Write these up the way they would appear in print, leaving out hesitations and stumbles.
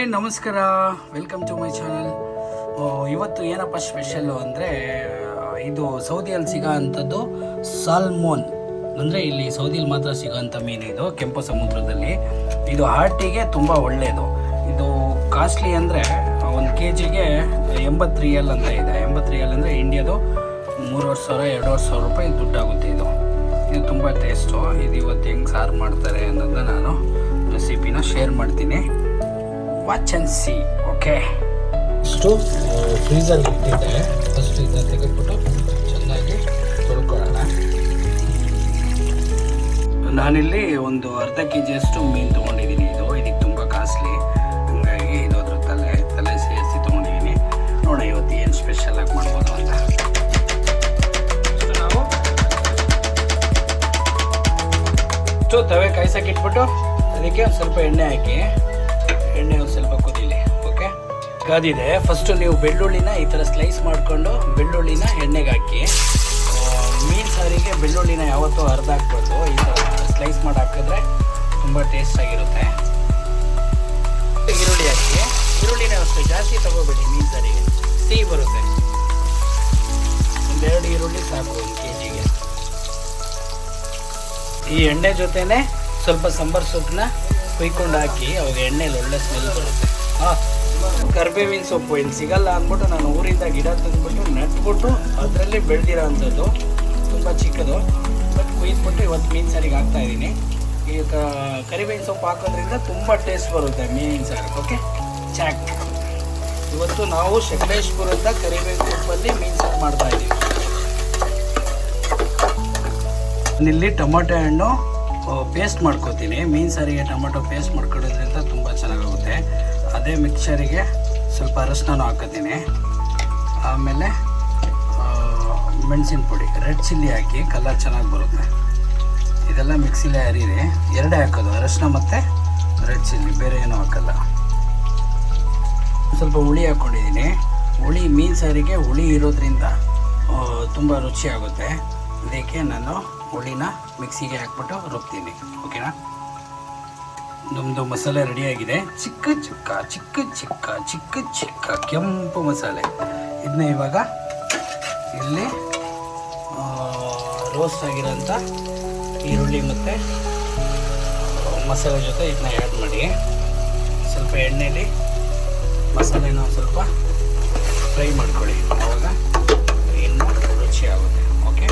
ನಮಸ್ಕಾರ, welcome to my channel. ಇವತ್ತು ಏನಪ್ಪ ಸ್ಪೆಷಲ್ಲು ಅಂದರೆ ಇದು ಸೌದಿಯಲ್ಲಿ ಸಿಗೋ ಅಂಥದ್ದು ಸಾಲ್ಮೋನ್. ಅಂದರೆ ಇಲ್ಲಿ ಸೌದಿಯಲ್ಲಿ ಮಾತ್ರ ಸಿಗೋಂಥ ಮೀನು ಇದು, ಕೆಂಪು ಸಮುದ್ರದಲ್ಲಿ. ಇದು ಹಾರ್ಟಿಗೆ ತುಂಬ ಒಳ್ಳೆಯದು. ಇದು ಕಾಸ್ಟ್ಲಿ ಅಂದರೆ ಒಂದು ಕೆ ಜಿಗೆ 80 ರಿಯಲ್ ಅಂತ ಇದೆ. 80 ರಿಯಲ್ ಅಂದರೆ ಇಂಡಿಯಾದು 3,500-2,500 ರೂಪಾಯಿ ದುಡ್ಡಾಗುತ್ತೆ. ಇದು ತುಂಬ ಟೇಸ್ಟು. ಇದು ಇವತ್ತು ಹೆಂಗೆ ಸಾರು ಮಾಡ್ತಾರೆ ಅನ್ನೋದನ್ನ ನಾನು ರೆಸಿಪಿನ ಶೇರ್ ಮಾಡ್ತೀನಿ. Watch and C. ಓಕೆ, ಇಷ್ಟು ಫ್ರೀಸರ್ಗೆ ಇಟ್ಟಿದ್ದೆ. ಫಸ್ಟ್ ಇದನ್ನ ತೆಗೆದುಬಿಟ್ಟು ಚೆನ್ನಾಗಿ ತೊಳ್ಕೊಳ್ಳೋಣ. ನಾನಿಲ್ಲಿ ಒಂದು ಅರ್ಧ ಕೆ ಜಿಯಷ್ಟು ಮೀನು ತೊಗೊಂಡಿದ್ದೀನಿ. ಇದಕ್ಕೆ ತುಂಬ ಕಾಸ್ಟ್ಲಿ, ಹಾಗಾಗಿ ಇದು ಅದ್ರ ತಲೆ ಸೇರಿಸಿ ತೊಗೊಂಡಿದ್ದೀನಿ. ನೋಡೋಣ ಇವತ್ತು ಏನು ಸ್ಪೆಷಲ್ ಆಗಿ ಮಾಡ್ಬೋದು ಅಂತ. ನಾವು ಇಷ್ಟು ತವೆ ಕಾಯ್ಸಕ್ಕೆ ಇಟ್ಬಿಟ್ಟು ಅದಕ್ಕೆ ಒಂದು ಸ್ವಲ್ಪ ಎಣ್ಣೆ ಹಾಕಿ, ಎಣ್ಣೆ ಒಂದು ಸ್ವಲ್ಪ ಕುದೀಲಿ. ಓಕೆ, ಕಾದಿದೆ. ಫಸ್ಟು ನೀವು ಬೆಳ್ಳುಳ್ಳಿನ ಈ ಥರ ಸ್ಲೈಸ್ ಮಾಡಿಕೊಂಡು ಬೆಳ್ಳುಳ್ಳಿನ ಎಣ್ಣೆಗೆ ಹಾಕಿ. ಮೀನು ಸಾರಿಗೆ ಬೆಳ್ಳುಳ್ಳಿನ ಯಾವತ್ತೂ ಅರ್ಧ ಹಾಕ್ಬಾರ್ದು. ಈ ಥರ ಸ್ಲೈಸ್ ಮಾಡಿ ಹಾಕಿದ್ರೆ ತುಂಬ ಟೇಸ್ಟಾಗಿರುತ್ತೆ. ಈರುಳ್ಳಿ ಹಾಕಿ. ಈರುಳ್ಳಿನ ಅಷ್ಟು ಜಾಸ್ತಿ ತೊಗೋಬೇಡಿ, ಮೀನು ಸಾರಿಗೆ ಸಿಹಿ ಬರುತ್ತೆ. ಒಂದೆರಡು ಈರುಳ್ಳಿ ಸಾಕು ಒಂದು ಕೆ ಜಿಗೆ. ಈ ಎಣ್ಣೆ ಜೊತೆನೇ ಸ್ವಲ್ಪ ಸಾಂಬಾರು ಸೊಪ್ಪನ್ನ ಕುಯ್ಕೊಂಡು ಹಾಕಿ, ಅವಾಗ ಎಣ್ಣೆಲಿ ಒಳ್ಳೆ ಸ್ಮೆಲ್ ಬರುತ್ತೆ. ಕರ್ಬೇವಿನ ಸೊಪ್ಪು ಇಲ್ಲಿ ಸಿಗಲ್ಲ ಅಂದ್ಬಿಟ್ಟು ನಾನು ಊರಿಂದ ಗಿಡ ತಂದುಬಿಟ್ಟು ನೆಟ್ಬಿಟ್ಟು ಅದರಲ್ಲಿ ಬೆಳೆದಿರೋ ಅಂಥದ್ದು, ತುಂಬ ಚಿಕ್ಕದು. ಬಟ್ ಕುಯ್ದುಬಿಟ್ಟು ಇವತ್ತು ಮೀನು ಸಾರಿಗೆ ಹಾಕ್ತಾಯಿದ್ದೀನಿ. ಈಗ ಕರಿಬೇವಿನ ಸೊಪ್ಪು ಹಾಕೋದ್ರಿಂದ ತುಂಬ ಟೇಸ್ಟ್ ಬರುತ್ತೆ ಮೀನಿನ ಸಾರು. Okay, chalk. ಇವತ್ತು ನಾವು ಶಕಲೇಶ್ಪುರದ ಕರಿಬೇವಿನ ಸೊಪ್ಪಲ್ಲಿ ಮೀನು ಸಾರು ಮಾಡ್ತಾಯಿದ್ದೀವಿ. ಇಲ್ಲಿ ಟೊಮೊಟೊ ಹಣ್ಣು ಪೇಸ್ಟ್ ಮಾಡ್ಕೋತೀನಿ. ಮೀನು ಸಾರಿಗೆ ಟೊಮೊಟೊ ಪೇಸ್ಟ್ ಮಾಡ್ಕೊಳ್ಳೋದ್ರಿಂದ ತುಂಬ ಚೆನ್ನಾಗಾಗುತ್ತೆ. ಅದೇ ಮಿಕ್ಸರಿಗೆ ಸ್ವಲ್ಪ ಅರಶಿನ ಹಾಕೋತೀನಿ. ಆಮೇಲೆ ಮೆಣಸಿನ ಪುಡಿ, ರೆಡ್ ಚಿಲ್ಲಿ ಹಾಕಿ ಕಲರ್ ಚೆನ್ನಾಗಿ ಬರುತ್ತೆ. ಇದೆಲ್ಲ ಮಿಕ್ಸಿಲೇ ಅರಿದೆ. ಎರಡೇ ಹಾಕೋದು, ಅರಶಿನ ಮತ್ತು ರೆಡ್ ಚಿಲ್ಲಿ, ಬೇರೆ ಏನೂ ಹಾಕಲ್ಲ. ಸ್ವಲ್ಪ ಹುಳಿ ಹಾಕ್ಕೊಂಡಿದ್ದೀನಿ. ಹುಳಿ ಮೀನು ಸಾರಿಗೆ ಹುಳಿ ಇರೋದ್ರಿಂದ ತುಂಬ ರುಚಿಯಾಗುತ್ತೆ. ಅದಕ್ಕೆ ನಾನು ಹುಳಿನ ಮಿಕ್ಸಿಗೆ ಹಾಕ್ಬಿಟ್ಟು ರುಬ್ತೀನಿ. ಓಕೆನಾ? ನಮ್ಮದು ಮಸಾಲೆ ರೆಡಿಯಾಗಿದೆ. ಚಿಕ್ಕ ಚಿಕ್ಕ ಚಿಕ್ಕ ಚಿಕ್ಕ ಚಿಕ್ಕ ಚಿಕ್ಕ ಕೆಂಪು ಮಸಾಲೆ. ಇದನ್ನ ಇವಾಗ ಇಲ್ಲಿ ರೋಸ್ಟ್ ಆಗಿರೋಂಥ ಈರುಳ್ಳಿ ಮತ್ತು ಮಸಾಲೆ ಜೊತೆ ಇದನ್ನ ಆ್ಯಡ್ ಮಾಡಿ. ಸ್ವಲ್ಪ ಎಣ್ಣೆಯಲ್ಲಿ ಮಸಾಲೆನ ಸ್ವಲ್ಪ ಫ್ರೈ ಮಾಡ್ಕೊಳ್ಳಿ, ಆವಾಗ ಇನ್ನೂ ರುಚಿಯಾಗುತ್ತೆ. ಓಕೆ,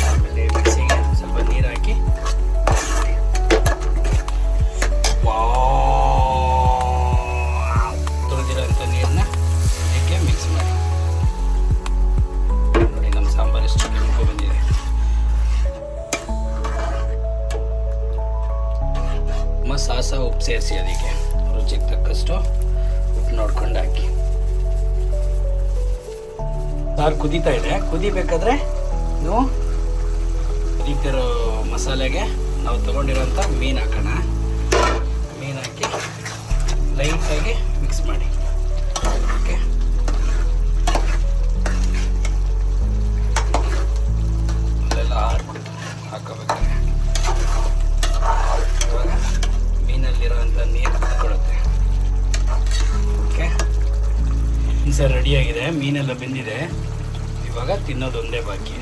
ಆಮೇಲೆ ಮಿಕ್ಸಿಗೆ ಸ್ವಲ್ಪ ನೀರು ಹಾಕಿ ತೊಳೆದಿರೋಂಥ ನೀರನ್ನ ಅದಕ್ಕೆ ಮಿಕ್ಸ್ ಮಾಡಿ. ನೋಡಿ ನಮ್ಮ ಸಾಂಬಾರು ಎಷ್ಟು ಕೆಂಪು ಬಂದಿದೆ. ಸಾಸ ಉಪ್ಪು ಸೇರಿಸಿ ಅದಕ್ಕೆ ರುಚಿಗೆ ತಕ್ಕಷ್ಟು ಉಪ್ಪು ನೋಡ್ಕೊಂಡು ಹಾಕಿ. ಸಾರು ಕುದೀತಾ ಇದೆ. ಕುದಿಬೇಕಾದ್ರೆ ನೀವು ಕುದೀತಿರೋ ಮಸಾಲೆಗೆ ನಾವು ತೊಗೊಂಡಿರೋಂಥ ಮೀನು ಹಾಕೋಣ. ಮೀನು ಹಾಕಿ ಲೈಟಾಗಿ ಮಿಕ್ಸ್ ಮಾಡಿ. ಓಕೆ, ಅಲ್ಲೆಲ್ಲ ಹಾಕೋಬೇಕಾದ್ರೆ ಇವಾಗ ಮೀನಲ್ಲಿರೋಂಥ ನೀರು ಕೊಡುತ್ತೆ. ಓಕೆ, ಸರ್ ರೆಡಿಯಾಗಿದೆ. ಮೀನೆಲ್ಲ ಬೆಂದಿದೆ. ಇವಾಗ ತಿನ್ನೋದೊಂದೇ ಬಾಕಿ.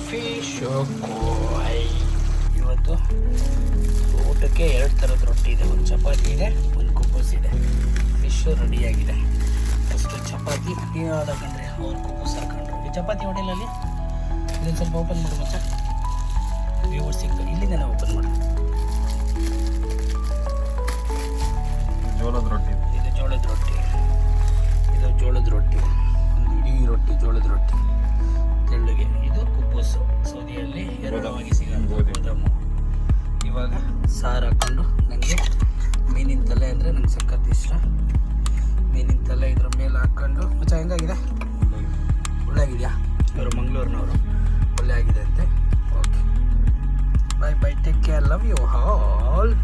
Fish koi. ಇವತ್ತು ಊಟಕ್ಕೆ 2 ಥರದ ರೊಟ್ಟಿ ಇದೆ. ಒಂದು ಚಪಾತಿ ಇದೆ, ಒಂದು ಕುಬ್ಬಸ್ ಇದೆ. ಫಿಶ್ಶು ರೆಡಿಯಾಗಿದೆ. ಫಸ್ಟು ಚಪಾತಿ ಯಾವ್ದಾಕಂದ್ರೆ ಅವ್ರು ಕುಬ್ಬಸ್ ಹಾಕೊಂಡ್ರು. ಈ ಚಪಾತಿ ಹೋಟೆಲಲ್ಲಿ ಇದನ್ನು ಸ್ವಲ್ಪ ಓಪನ್ ಮಾಡು ಮಚ್ಚ. ವ್ಯೂವರ್ಸ್ ಸಿಗ್ತದೆ, ಇಲ್ಲಿಂದ ಓಪನ್ ಮಾಡು. ಜೋಳದ ರೊಟ್ಟಿ. ಇದು ಜೋಳದ ರೊಟ್ಟಿ. ಇದು ಜೋಳದ ರೊಟ್ಟಿ, ಒಂದು ಇಡೀ ರೊಟ್ಟಿ ಜೋಳದ ರೊಟ್ಟಿ ತೆಳ್ಳಗೆ. ಇದು ಕುಬ್ಬಸ್ಸು, ಸೌದಿಯಲ್ಲಿ ಹೇರಳವಾಗಿ ಸಿಗೋದು ಗೋದಾಮು. ಇವಾಗ ಸಾರು ಹಾಕ್ಕೊಂಡು, ನನಗೆ ಮೀನಿನ ತಲೆ ಅಂದರೆ ನಂಗೆ ಸಖತ್ ಇಷ್ಟ. ಮೀನಿನ ತಲೆ ಇದ್ರ ಮೇಲೆ ಹಾಕ್ಕೊಂಡು ಮಚ್ಚ ಹೆಂಗಾಗಿದೆ? ಒಳ್ಳೆ ಆಗಿದೆಯಾ? ಇವರು ಮಂಗಳೂರಿನವರು, ಒಳ್ಳೆ ಆಗಿದೆ ಅಂತೆ. Okay, bye bye, take care, love you all.